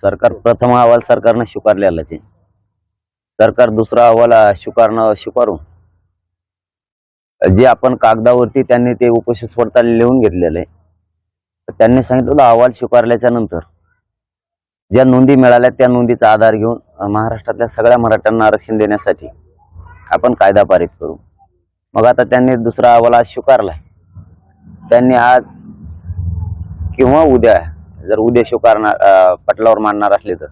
सरकार प्रथम अहवाल सरकारनं स्वीकारलेलाच आहे. सरकार दुसरा अहवाल स्वीकारून जे आपण कागदावरती त्यांनी ते उपशेष पडताळणी लिहून घेतलेलं आहे. तर त्यांनी सांगितलं अहवाल स्वीकारल्याच्या नंतर ज्या नोंदी मिळाल्या त्या नोंदीचा आधार घेऊन महाराष्ट्रातल्या सगळ्या मराठ्यांना आरक्षण देण्यासाठी आपण कायदा पारित करू. मग आता त्यांनी दुसरा अहवाल आज स्वीकारलाय. त्यांनी आज किंवा उद्या, जर उद्या स्वीकारणार पटलावर मांडणार असले तर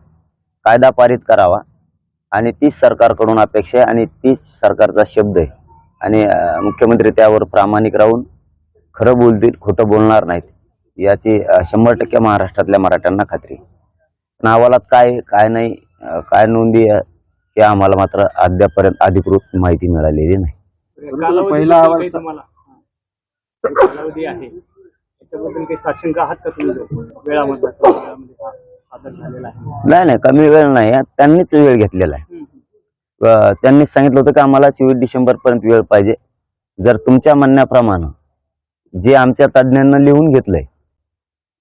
कायदा पारित करावा. आणि तीच सरकारकडून अपेक्षा आहे आणि तीच सरकारचा शब्द आहे. आणि मुख्यमंत्री त्यावर प्रामाणिक राहून खरं बोलतील, खोटं बोलणार नाहीत याची 100% महाराष्ट्रातल्या मराठ्यांना खात्री. पण अहवालात काय नाही, काय नोंदी हे आम्हाला मात्र अद्यापर्यंत अधिकृत माहिती मिळालेली नाही. पहिला अहवाल कालावधी आहे त्याच्याबद्दल काही साशंका आहात का तुम्ही? वेळामध्ये नाही, कमी वेळ नाही. त्यांनीच वेळ घेतलेला आहे. त्यांनीच सांगितलं होतं की आम्हाला 24 डिसेंबर पर्यंत वेळ पाहिजे. जर तुमच्या म्हणण्याप्रमाणे जे आमच्या तज्ज्ञांना लिहून घेतलंय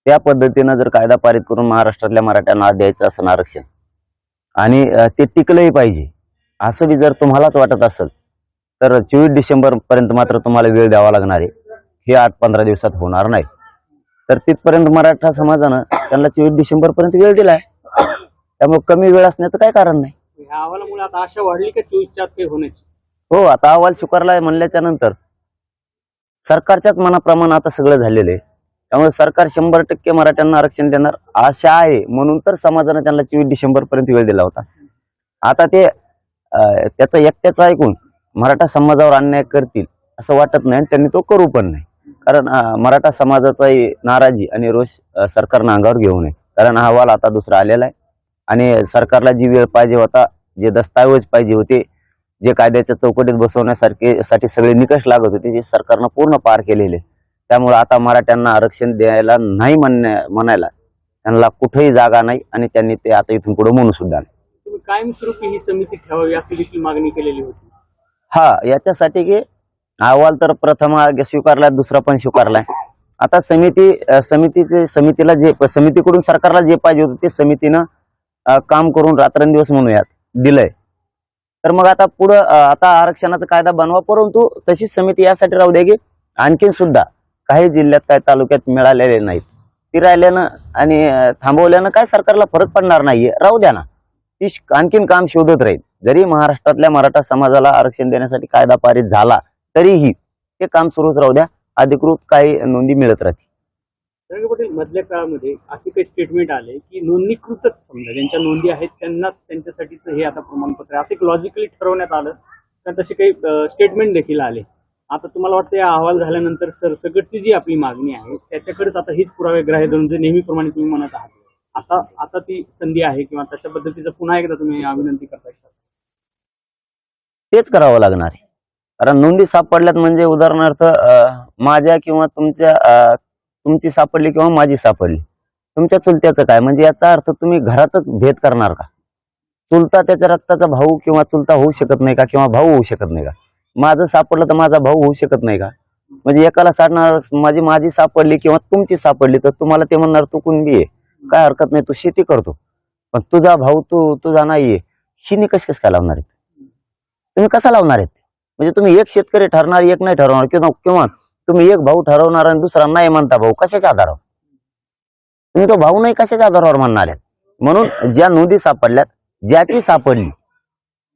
त्या पद्धतीनं जर कायदा पारित करून महाराष्ट्रातल्या मराठ्यांना द्यायचं असं आरक्षण आणि ते टिकलंही पाहिजे असं बी जर तुम्हालाच वाटत असेल तर 24 डिसेंबर पर्यंत मात्र तुम्हाला वेळ द्यावा लागणार आहे. हे 8-15 दिवसात होणार नाही. तर तिथपर्यंत मराठा समाजानं त्यांना 24 डिसेंबर पर्यंत वेळ दिलाय. त्यामुळे कमी वेळ असण्याचं काय कारण नाही. ह्या अहवालामुळे आता आशा वाढली का 24च्या आत काही होण्याची? हो, आता अहवाल स्वीकारलाय म्हणल्याच्या नंतर सरकारच्याच मनाप्रमाणे आता सगळं झालेलं आहे. त्यामुळे सरकार 100% मराठ्यांना आरक्षण देणार आशा आहे. म्हणून तर समाजाने त्यांना 24 डिसेंबर पर्यंत वेळ दिला होता. आता ते त्याचं एकट्याचं ऐकून मराठा समाजावर अन्याय करतील असं वाटत नाही. त्यांनी तो करू पण नाही. कारण मराठा समाजाचाही नाराजी आणि रोष सरकारनं अंगावर घेऊ नये. कारण अहवाल आता दुसरा आलेला आहे आणि सरकारला जी वेळ पाहिजे होता, जे दस्तावेज पाहिजे होते, जे कायद्याच्या चौकटीत बसवण्यासाठी सगळे निकष लागत होते, जे सरकारनं पूर्ण पार केलेले. त्यामुळे आता मराठ्यांना आरक्षण द्यायला नाही म्हणायला त्यांना कुठेही जागा नाही आणि त्यांनी ते आता इथून पुढे म्हणू सुद्धा नाही. तुम्ही कायमस्वरूपी ही समिती ठेवावी अशी देखील मागणी केलेली होती. हा, याच्यासाठी की अहवाल तर प्रथम स्वीकारलाय, दुसरा पण स्वीकारलाय. आता समितीला जे समितीकडून सरकारला जे पाहिजे होतं ते समितीनं काम करून रात्रंदिवस म्हणूयात दिलंय. तर मग आता पुढं आता आरक्षणाचा कायदा बनवा. परंतु तशीच समिती यासाठी राहू द्या की आणखीन सुद्धा काही जिल्ह्यात काही तालुक्यात मिळालेले नाहीत, ती राहिल्यानं आणि थांबवल्यानं काय सरकारला फरक पडणार नाहीये. राहू द्या ना, ती आणखीन काम शोधत राहील. जरी महाराष्ट्रातल्या मराठा समाजाला आरक्षण देण्यासाठी कायदा पारित झाला तरीही ते काम सुरूच राहू द्या. अधिकृत काही नोंदी मिळत राहतील. जरांगे पाटील, मधल्या काळामध्ये असे काही स्टेटमेंट आले की नोंदणीकृतच समजा ज्यांच्या नोंदी आहेत त्यांनाच त्यांच्यासाठीच हे आता प्रमाणपत्र आहे असं लॉजिकली ठरवण्यात आलं. तर तसे काही स्टेटमेंट देखील आले. आता तुम्हाला वाटतं या अहवाल झाल्यानंतर सरसकटची जी आपली मागणी आहे त्याच्याकडेच आता हीच पुरावे ग्राह्य धरून जे नेहमीप्रमाणे तुम्ही म्हणत आहात आता ती संधी आहे किंवा तशा पद्धतीचं पुन्हा एकदा तुम्ही विनंती करता? तेच करावं लागणार आहे. कारण नोंदी सापडल्यात म्हणजे उदाहरणार्थ माझ्या किंवा तुमची सापडली किंवा माझी सापडली, तुमच्या चुलत्याचं काय? म्हणजे याचा अर्थ तुम्ही घरातच भेद करणार का? चुलता त्याच्या रक्ताचा भाऊ किंवा चुलता होऊ शकत नाही का? किंवा भाऊ होऊ शकत नाही का? माझं सापडलं तर माझा भाऊ होऊ शकत नाही का? म्हणजे एकाला साडणार माझी सापडली किंवा तुमची सापडली तर तुम्हाला ते म्हणणार तू कुणबी आहे, काय हरकत नाही, तू शेती करतो. पण तुझा भाऊ तुझा नाहीये, ही निकष कसं काय लावणार आहेत? तुम्ही कसा लावणार आहेत? म्हणजे तुम्ही एक शेतकरी ठरणार, एक नाही ठरवणार, किंवा तुम्ही एक भाऊ ठरवणार आणि दुसरा नाही म्हणता भाऊ, कशाच्या आधारावर? तुम्ही तो भाऊ नाही कशाच्या आधारावर म्हणणार आहेत? म्हणून ज्या नोंदी सापडल्यात, ज्याची सापडली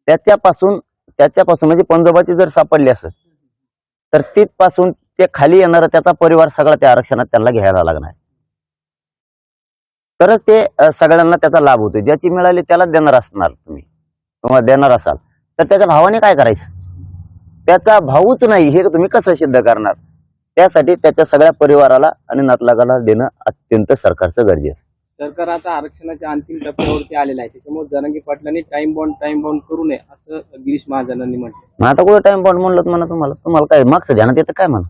त्याच्यापासून म्हणजे पंजोबाची जर सापडली असेल तर तिथपासून ते खाली येणार त्याचा परिवार सगळा त्या आरक्षणात त्यांना घ्यायला लागणार. तरच ते सगळ्यांना त्याचा लाभ होतो. ज्याची मिळाली त्यालाच देणार असणार तुम्ही किंवा देणार असाल तर त्याच्या भावाने काय करायचं? त्याचा भाऊच नाही हे तुम्ही कसं सिद्ध करणार? त्यासाठी त्याच्या सगळ्या परिवाराला आणि नातलगाला देणं अत्यंत सरकारचं गरजेचं. सरकार आता आरक्षणाच्या अंतिम टप्प्यावरती आलेलं आहे. त्याच्यामुळे जरांगे पाटलांनी टाइम बॉन्ड करू नये असं गिरीश महाजनांनी म्हटलं. आता कुठं टाइम बॉन्ड म्हणलं म्हणा तुम्हाला काय मागचं ध्यानात येतं काय म्हणा?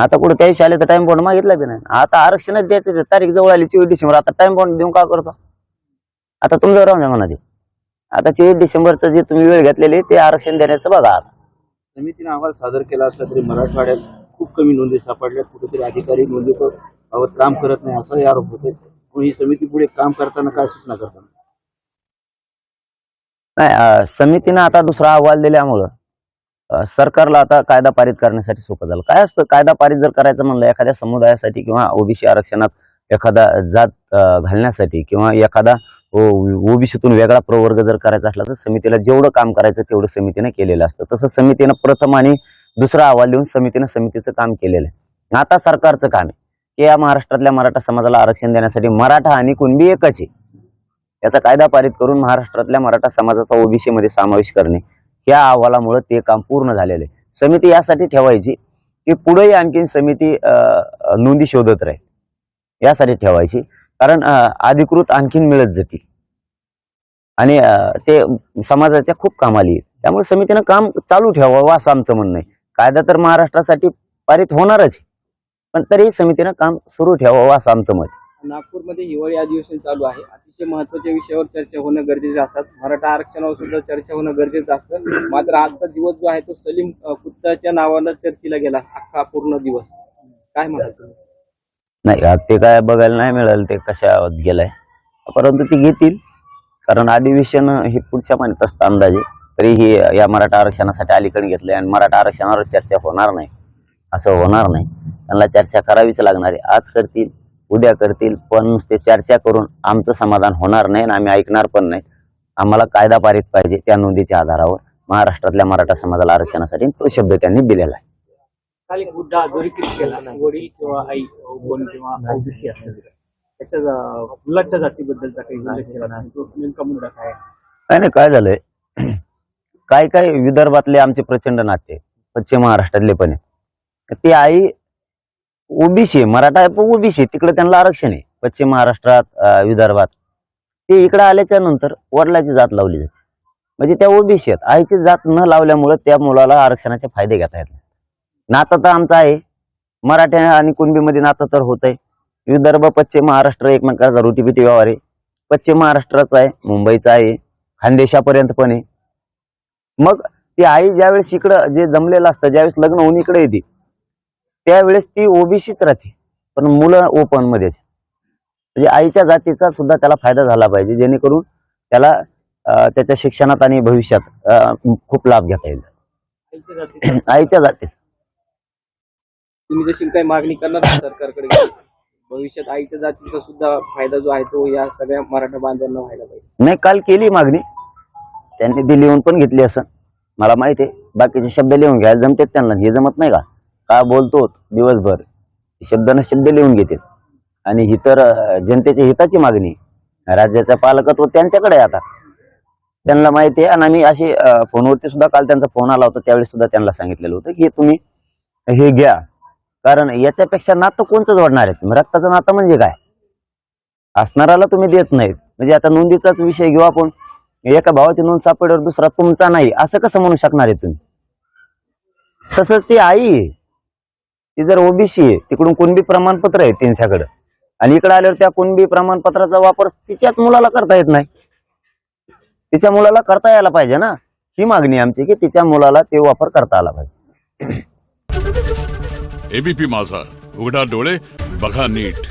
आता कुठे त्याविषयी आले तर टाइम बॉन्ड मागितला बी नाही. आता आरक्षणात द्यायचं तारीख जवळ आली 24 डिसेंबर. आता टाइम बॉन्ड देऊन का करतो? आता तुमचं राहून द्या म्हणा ते. आता 24 डिसेंबरचं जे तुम्ही वेळ घेतलेली ते आरक्षण देण्याचं बघा. आता समितीने अहवाल सादर केला असला तरी मराठवाड्यात खूप कमी नोंदी सापडल्या. कुठेतरी अधिकारी नोंदीवर काम करत नाही असाही आरोप होते. मग ही समिती पुढे काम करताना काय सूचना करताना? नाही, समितीनं आता दुसरा अहवाल दिल्यामुळं सरकारला आता कायदा पारित करण्यासाठी सोपं झालं. काय असतं, कायदा पारित जर करायचं म्हणलं एखाद्या समुदायासाठी किंवा ओबीसी आरक्षणात एखादा जात घालण्यासाठी किंवा एखादा ओबीसीतून वेगळा प्रवर्ग जर करायचा असला तर समितीला जेवढं काम करायचं तेवढं समितीनं केलेलं असतं. तसं समितीनं प्रथम आणि दुसरा अहवाल देऊन समितीचं काम केलेलं आहे. आता सरकारचं काम आहे की या महाराष्ट्रातल्या मराठा समाजाला आरक्षण देण्यासाठी मराठा आणि कुणबी एकच आहे, याचा कायदा पारित करून महाराष्ट्रातल्या मराठा समाजाचा ओबीसी मध्ये समावेश करणे, या अहवालामुळे ते काम पूर्ण झालेलं आहे. समिती यासाठी ठेवायची की पुढेही आणखीन समिती नोंदी शोधत राहील, यासाठी ठेवायची. कारण अधिकृत आणखीन मिळत जातील आणि ते समाजाच्या खूप कामाला येईल. त्यामुळे समितीनं काम चालू ठेवावं असं आमचं म्हणणं आहे. कायदा तर महाराष्ट्रासाठी पारित होणारच आहे, पण तरीही समितीनं काम सुरू ठेवावं असं आमचं मत आहे. नागपूरमध्ये हिवाळी अधिवेशन चालू आहे. अतिशय महत्त्वाच्या विषयावर चर्चा होणं गरजेचं असतात. मराठा आरक्षणावर सुद्धा चर्चा होणं गरजेचं असतं. मात्र आजचा दिवस जो आहे तो सलीम कुत्ताच्या नावानं चर्चेला गेला, अख्खा पूर्ण दिवस. काय म्हणाल तुम्ही? नाही, ते काय बघायला नाही मिळालं ते कशा गेलाय, परंतु ते घेतील. कारण अधिवेशन हे पुढच्या महिन्यात असतं अंदाजे. तरीही या मराठा आरक्षणासाठी अलीकडे घेतलंय आणि मराठा आरक्षणावर चर्चा होणार नाही असं होणार नाही. त्यांना चर्चा करावीच लागणार आहे. आज करतील, उद्या करतील, पण नुसते चर्चा करून आमचं समाधान होणार नाही आणि आम्ही ऐकणार पण नाही. आम्हाला कायदा पारित पाहिजे त्या नोंदीच्या आधारावर महाराष्ट्रातल्या मराठा समाजाला आरक्षणासाठी. तो शब्द त्यांनी दिलेला आहे. काल एक मुद्दा अधोरेखित केला, वडील किंवा आई कोण किंवा ओबीसी असेल त्याच्या मुलाच्या जातीबद्दलचा काही उल्लेख केला नाही. तो नेमका मुद्दा काय? नाही, काय झालंय, काय काय विदर्भातले आमचे प्रचंड नाते, पश्चिम महाराष्ट्रातले पण आहे, ते आई ओबीसी मराठा आहे पण ओबीसी, तिकडे त्यांना आरक्षण आहे पश्चिम महाराष्ट्रात विदर्भात. ते इकडे आल्याच्या नंतर वडिलाची जात लावली जाते, म्हणजे त्या ओबीसी आहेत. आईची जात न लावल्यामुळे त्या मुलाला आरक्षणाचे फायदे घेता येत नाही. नातं तर आमचं आहे, मराठा आणि कुणबीमध्ये नातं तर होत आहे. विदर्भ पश्चिम महाराष्ट्र एकमेकांचा रोटीपिटी व्यवहार आहे. पश्चिम महाराष्ट्राचा आहे, मुंबईचा आहे, खानदेशापर्यंत पण आहे. मग ती आई ज्यावेळेस इकडं जे जमलेलं असतं, ज्यावेळेस लग्न होऊन इकडे येते त्यावेळेस ती ओबीसीच राहते, पण मुलं ओपन मध्येच. म्हणजे आईच्या जातीचा सुद्धा त्याला फायदा झाला पाहिजे, जेणेकरून त्याला त्याच्या शिक्षणात आणि भविष्यात खूप लाभ घेता येईल आईच्या जातीचा. तुम्ही जशी काही मागणी करणार सरकारकडे भविष्यात आईच्या जातीचा सुद्धा फायदा जो आहे तो या सगळ्या मराठा बांधवांना व्हायला पाहिजे? नाही, काल केली मागणी त्यांनी, ती लिहून पण घेतली असं मला माहिती आहे. बाकीचे शब्द लिहून घ्यायला जमतात त्यांना, हे जमत नाही का? काय बोलतो दिवसभर, शब्दानं शब्द लिहून घेतात. आणि ही तर जनतेच्या हिताची मागणी, राज्याचं पालकत्व त्यांच्याकडे आहे आता, त्यांना माहिती आहे. आणि आम्ही अशी फोनवरती सुद्धा काल त्यांचा फोन आला होता, त्यावेळेस सुद्धा त्यांना सांगितलेलं होतं की तुम्ही हे घ्या, कारण याच्यापेक्षा नातं कोणचं जोडणार आहे? रक्ताचं नातं म्हणजे काय? असणाराला तुम्ही देत नाहीत, म्हणजे आता नोंदीचाच विषय घेऊ आपण. एका भावाची नोंद सापडल्यावर दुसरा तुमचा नाही असं कसं म्हणू शकणार आहे तुम्ही? तसंच ती आई आहे, ती जर ओबीसी आहे, तिकडून कुणबी प्रमाणपत्र आहे त्यांच्याकडे, आणि इकडे आल्यावर त्या कुणबी प्रमाणपत्राचा वापर तिच्याच मुलाला करता येत नाही. तिच्या मुलाला करता यायला पाहिजे ना, ही मागणी आमची की तिच्या मुलाला ते वापर करता आला पाहिजे. एबीपी माझा, उघडा डोळे बघा नीट.